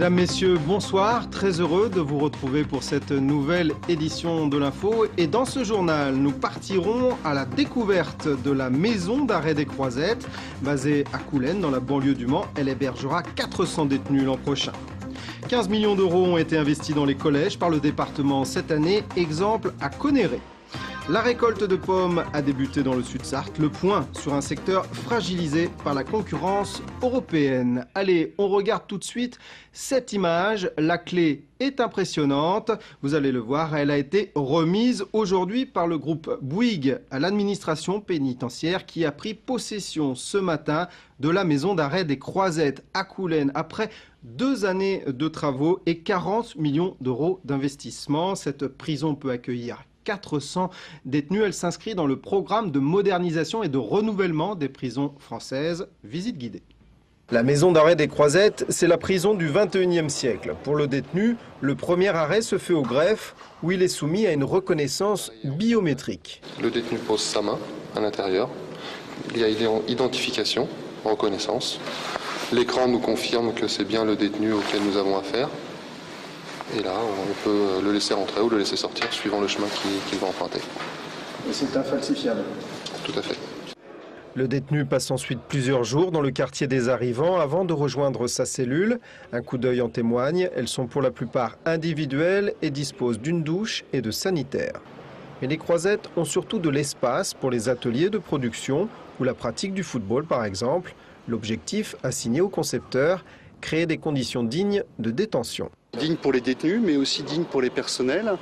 Mesdames, Messieurs, bonsoir. Très heureux de vous retrouver pour cette nouvelle édition de l'Info. Et dans ce journal, nous partirons à la découverte de la maison d'arrêt des Croisettes. Basée à Coulennes, dans la banlieue du Mans, elle hébergera 400 détenus l'an prochain. 15 millions d'euros ont été investis dans les collèges par le département cette année. Exemple à Connerré. La récolte de pommes a débuté dans le Sud-Sarthe. Le point sur un secteur fragilisé par la concurrence européenne. Allez, on regarde tout de suite cette image. La clé est impressionnante. Vous allez le voir, elle a été remise aujourd'hui par le groupe Bouygues à l'administration pénitentiaire qui a pris possession ce matin de la maison d'arrêt des Croisettes à Coulennes après 2 années de travaux et 40 millions d'euros d'investissement. Cette prison peut accueillir 400 détenus. Elle s'inscrit dans le programme de modernisation et de renouvellement des prisons françaises. Visite guidée. La maison d'arrêt des Croisettes, c'est la prison du 21e siècle. Pour le détenu, le premier arrêt se fait au greffe où il est soumis à une reconnaissance biométrique. Le détenu pose sa main à l'intérieur. Il y a identification, reconnaissance. L'écran nous confirme que c'est bien le détenu auquel nous avons affaire. Et là, on peut le laisser rentrer ou le laisser sortir suivant le chemin qu'il va emprunter. Et c'est infalsifiable. Tout à fait. Le détenu passe ensuite plusieurs jours dans le quartier des arrivants avant de rejoindre sa cellule. Un coup d'œil en témoigne, elles sont pour la plupart individuelles et disposent d'une douche et de sanitaires. Mais les Croisettes ont surtout de l'espace pour les ateliers de production ou la pratique du football par exemple. L'objectif, assigné au concepteur, créer des conditions dignes de détention. Digne pour les détenus, mais aussi digne pour les personnels,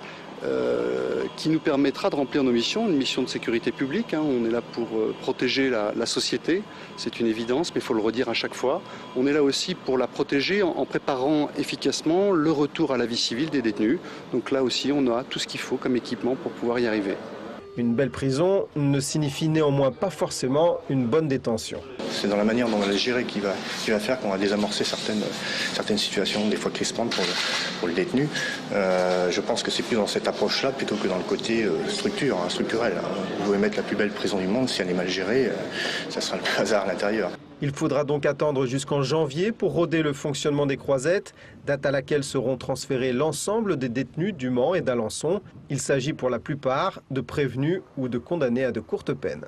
qui nous permettra de remplir nos missions, une mission de sécurité publique. On est là pour protéger la société, c'est une évidence, mais il faut le redire à chaque fois. On est là aussi pour la protéger en préparant efficacement le retour à la vie civile des détenus. Donc là aussi, on a tout ce qu'il faut comme équipement pour pouvoir y arriver. Une belle prison ne signifie néanmoins pas forcément une bonne détention. C'est dans la manière dont on va les gérer qui va faire qu'on va désamorcer certaines situations, des fois crispantes pour le détenu. Je pense que c'est plus dans cette approche-là plutôt que dans le côté structurel. Vous pouvez mettre la plus belle prison du monde, si elle est mal gérée, ça sera le hasard à l'intérieur. Il faudra donc attendre jusqu'en janvier pour roder le fonctionnement des Croisettes, date à laquelle seront transférés l'ensemble des détenus du Mans et d'Alençon. Il s'agit pour la plupart de prévenus ou de condamnés à de courtes peines.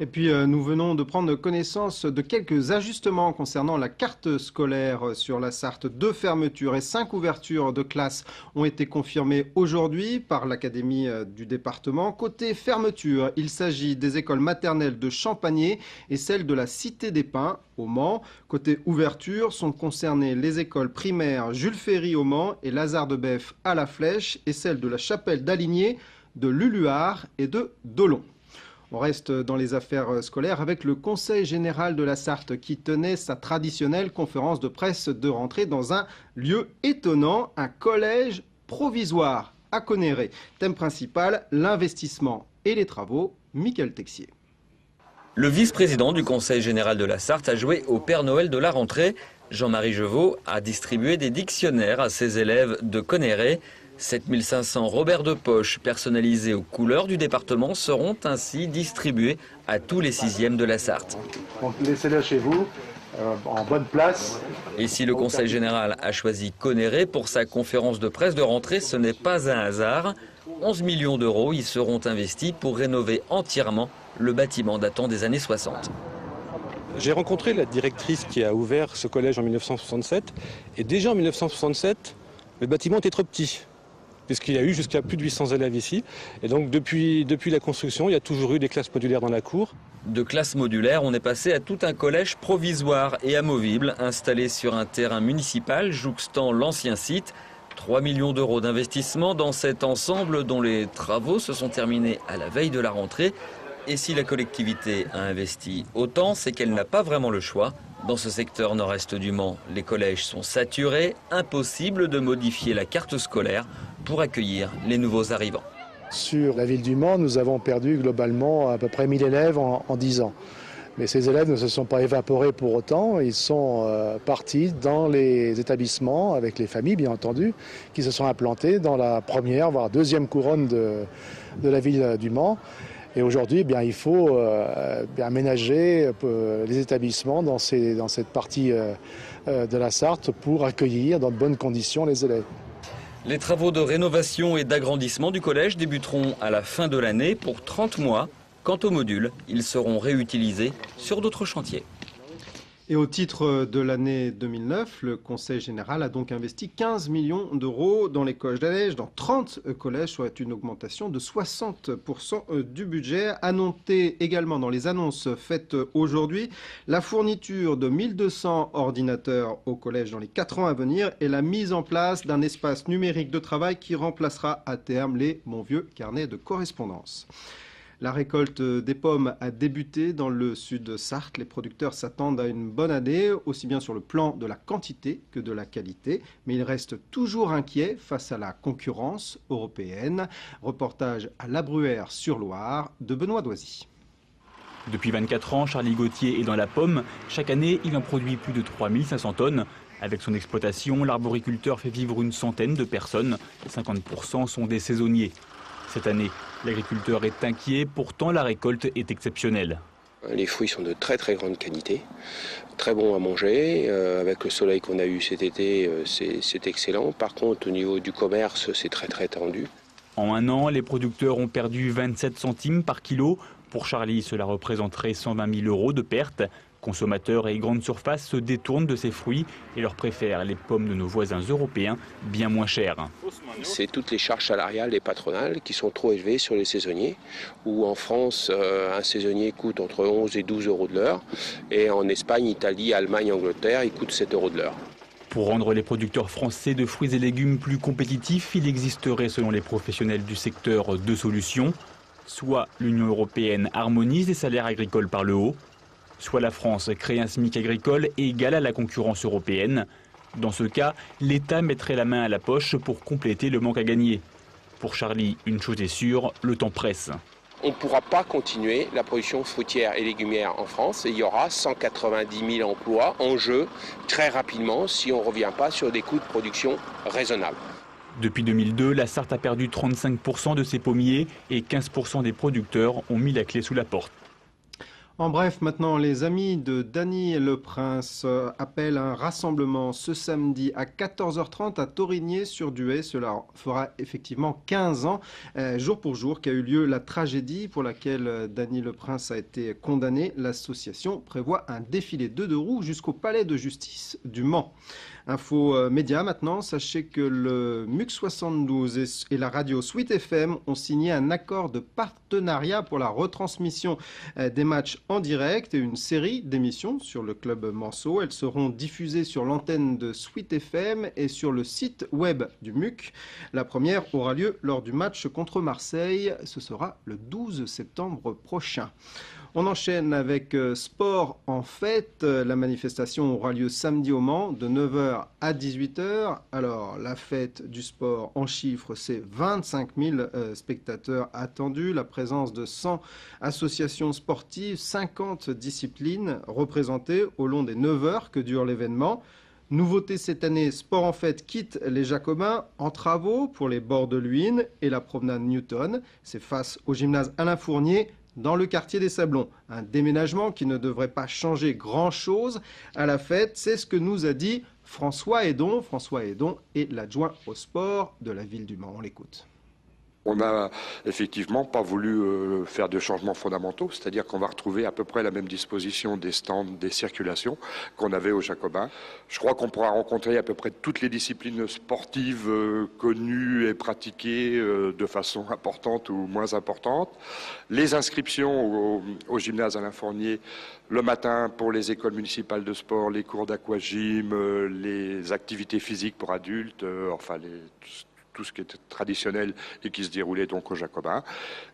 Et puis nous venons de prendre connaissance de quelques ajustements concernant la carte scolaire sur la Sarthe. 2 fermetures et 5 ouvertures de classes ont été confirmées aujourd'hui par l'Académie du département. Côté fermeture, il s'agit des écoles maternelles de Champagné et celle de la Cité des Pins au Mans. Côté ouverture, sont concernées les écoles primaires Jules Ferry au Mans et Lazare de Bèf à La Flèche et celle de la Chapelle d'Aligné, de Luluard et de Dolon. On reste dans les affaires scolaires avec le Conseil général de la Sarthe qui tenait sa traditionnelle conférence de presse de rentrée dans un lieu étonnant, un collège provisoire à Connerré. Thème principal, l'investissement et les travaux. Michael Texier. Le vice-président du Conseil général de la Sarthe a joué au Père Noël de la rentrée. Jean-Marie Jevaux a distribué des dictionnaires à ses élèves de Connerré. 7500 Robert de poche personnalisés aux couleurs du département seront ainsi distribués à tous les 6e de la Sarthe. Donc laissez-les chez vous, en bonne place. Et si le Conseil général a choisi Connerré pour sa conférence de presse de rentrée, ce n'est pas un hasard. 11 millions d'euros y seront investis pour rénover entièrement le bâtiment datant des années 60. J'ai rencontré la directrice qui a ouvert ce collège en 1967. Et déjà en 1967, le bâtiment était trop petit, puisqu'il y a eu jusqu'à plus de 800 élèves ici. Et donc depuis la construction, il y a toujours eu des classes modulaires dans la cour. De classes modulaires, on est passé à tout un collège provisoire et amovible, installé sur un terrain municipal jouxtant l'ancien site. 3 millions d'euros d'investissement dans cet ensemble dont les travaux se sont terminés à la veille de la rentrée. Et si la collectivité a investi autant, c'est qu'elle n'a pas vraiment le choix. Dans ce secteur nord-est du Mans, les collèges sont saturés, impossible de modifier la carte scolaire pour accueillir les nouveaux arrivants. Sur la ville du Mans, nous avons perdu globalement à peu près 1000 élèves en 10 ans. Mais ces élèves ne se sont pas évaporés pour autant, ils sont partis dans les établissements, avec les familles bien entendu, qui se sont implantés dans la première, voire deuxième couronne de la ville du Mans. Et aujourd'hui, il faut aménager les établissements dans cette partie de la Sarthe pour accueillir dans de bonnes conditions les élèves. Les travaux de rénovation et d'agrandissement du collège débuteront à la fin de l'année pour 30 mois. Quant aux modules, ils seront réutilisés sur d'autres chantiers. Et au titre de l'année 2009, le Conseil général a donc investi 15 millions d'euros dans les collèges d'Allège, dans 30 collèges, soit une augmentation de 60% du budget. À noter également dans les annonces faites aujourd'hui, la fourniture de 1200 ordinateurs au collège dans les 4 ans à venir et la mise en place d'un espace numérique de travail qui remplacera à terme les bons vieux carnets de correspondance. La récolte des pommes a débuté dans le sud de Sarthe. Les producteurs s'attendent à une bonne année, aussi bien sur le plan de la quantité que de la qualité. Mais ils restent toujours inquiets face à la concurrence européenne. Reportage à La Bruyère-sur-Loire de Benoît Doisy. Depuis 24 ans, Charlie Gauthier est dans la pomme. Chaque année, il en produit plus de 3500 tonnes. Avec son exploitation, l'arboriculteur fait vivre une centaine de personnes. 50% sont des saisonniers. Cette année, l'agriculteur est inquiet, pourtant la récolte est exceptionnelle. Les fruits sont de très très grande qualité, très bons à manger. Avec le soleil qu'on a eu cet été, c'est excellent. Par contre, au niveau du commerce, c'est très très tendu. En un an, les producteurs ont perdu 27 centimes par kilo. Pour Charlie, cela représenterait 120 000 euros de pertes. Consommateurs et grandes surfaces se détournent de ces fruits et leur préfèrent les pommes de nos voisins européens bien moins chères. C'est toutes les charges salariales et patronales qui sont trop élevées sur les saisonniers, où en France, un saisonnier coûte entre 11 et 12 euros de l'heure, et en Espagne, Italie, Allemagne, Angleterre, il coûte 7 euros de l'heure. Pour rendre les producteurs français de fruits et légumes plus compétitifs, il existerait selon les professionnels du secteur 2 solutions. Soit l'Union européenne harmonise les salaires agricoles par le haut, soit la France crée un SMIC agricole égal à la concurrence européenne. Dans ce cas, l'État mettrait la main à la poche pour compléter le manque à gagner. Pour Charlie, une chose est sûre, le temps presse. On ne pourra pas continuer la production fruitière et légumière en France et il y aura 190 000 emplois en jeu très rapidement si on ne revient pas sur des coûts de production raisonnables. Depuis 2002, la Sarthe a perdu 35% de ses pommiers et 15% des producteurs ont mis la clé sous la porte. En bref, maintenant, les amis de Dany Le Prince appellent un rassemblement ce samedi à 14h30 à Torigné-sur-Duet. Cela fera effectivement 15 ans, jour pour jour, qu'a eu lieu la tragédie pour laquelle Dany Le Prince a été condamné. L'association prévoit un défilé de 2 roues jusqu'au palais de justice du Mans. Info média maintenant, sachez que le MUC 72 et la radio Sweet FM ont signé un accord de partenariat pour la retransmission des matchs en direct et une série d'émissions sur le club Manceau. Elles seront diffusées sur l'antenne de Sweet FM et sur le site web du MUC. La première aura lieu lors du match contre Marseille. Ce sera le 12 septembre prochain. On enchaîne avec Sport en fête. La manifestation aura lieu samedi au Mans de 9h à 18h. Alors, la fête du sport en chiffres, c'est 25 000 spectateurs attendus. La présence de 100 associations sportives, 50 disciplines représentées au long des 9 heures que dure l'événement. Nouveauté cette année, Sport en fête quitte les Jacobins en travaux pour les bords de Luynes et la promenade Newton. C'est face au gymnase Alain Fournier, dans le quartier des Sablons. Un déménagement qui ne devrait pas changer grand-chose à la fête, c'est ce que nous a dit François Hédon. François Hédon est l'adjoint au sport de la ville du Mans. On l'écoute. On n'a effectivement pas voulu faire de changements fondamentaux, c'est-à-dire qu'on va retrouver à peu près la même disposition des stands, des circulations qu'on avait aux Jacobins. Je crois qu'on pourra rencontrer à peu près toutes les disciplines sportives connues et pratiquées de façon importante ou moins importante. Les inscriptions au gymnase Alain Fournier le matin pour les écoles municipales de sport, les cours d'aquagym, les activités physiques pour adultes, tout ce qui était traditionnel et qui se déroulait donc au Jacobin.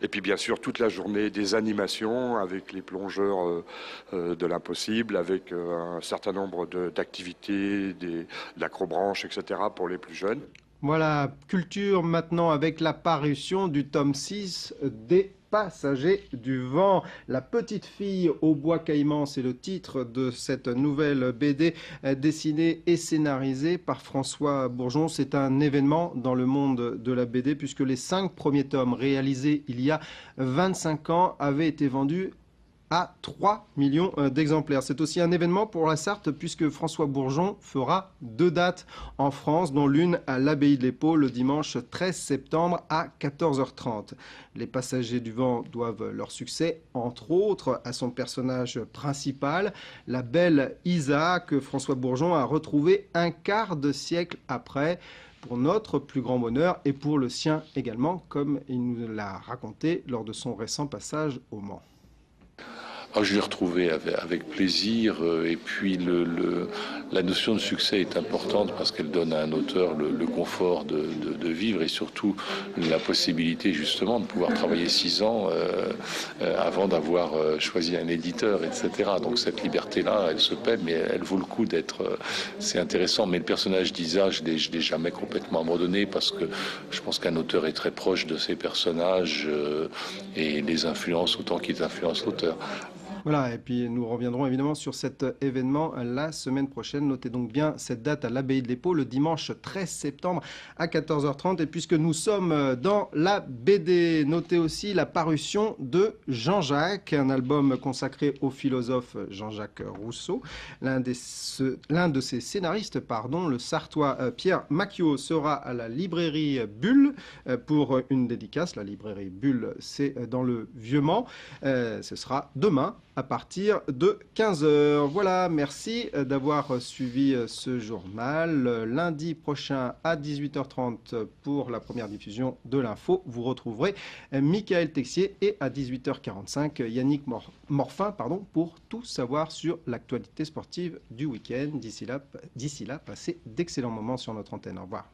Et puis bien sûr toute la journée des animations avec les plongeurs de l'impossible, avec un certain nombre d'activités, de l'acrobranche, etc. pour les plus jeunes. Voilà, culture maintenant avec la parution du tome 6 des Passagers du vent. La petite fille au bois caïman, c'est le titre de cette nouvelle BD dessinée et scénarisée par François Bourgeon. C'est un événement dans le monde de la BD puisque les 5 premiers tomes réalisés il y a 25 ans avaient été vendus à 3 millions d'exemplaires. C'est aussi un événement pour la Sarthe puisque François Bourgeon fera 2 dates en France, dont l'une à l'Abbaye de l'Épau le dimanche 13 septembre à 14h30. Les passagers du vent doivent leur succès, entre autres, à son personnage principal, la belle Isa que François Bourgeon a retrouvée un quart de siècle après, pour notre plus grand bonheur et pour le sien également, comme il nous l'a raconté lors de son récent passage au Mans. Alors, je l'ai retrouvé avec plaisir et puis la notion de succès est importante parce qu'elle donne à un auteur le confort de vivre et surtout la possibilité justement de pouvoir travailler 6 ans avant d'avoir choisi un éditeur, etc. Donc cette liberté-là, elle se paie, mais elle vaut le coup d'être... c'est intéressant, mais le personnage d'Isa, je l'ai jamais complètement abandonné parce que je pense qu'un auteur est très proche de ses personnages et les influence autant qu'ils influencent l'auteur. Voilà, et puis nous reviendrons évidemment sur cet événement la semaine prochaine. Notez donc bien cette date à l'Abbaye de l'Épau, le dimanche 13 septembre à 14h30. Et puisque nous sommes dans la BD, notez aussi la parution de Jean-Jacques, un album consacré au philosophe Jean-Jacques Rousseau. L'un de ses scénaristes, le Sartois Pierre Macchio, sera à la librairie Bulle pour une dédicace. La librairie Bulle, c'est dans le Vieux-Mans. Ce sera demain à partir de 15h. Voilà, merci d'avoir suivi ce journal. Lundi prochain à 18h30 pour la première diffusion de l'info, vous retrouverez Michael Texier et à 18h45 Yannick Morfin pour tout savoir sur l'actualité sportive du week-end. D'ici là, passez d'excellents moments sur notre antenne. Au revoir.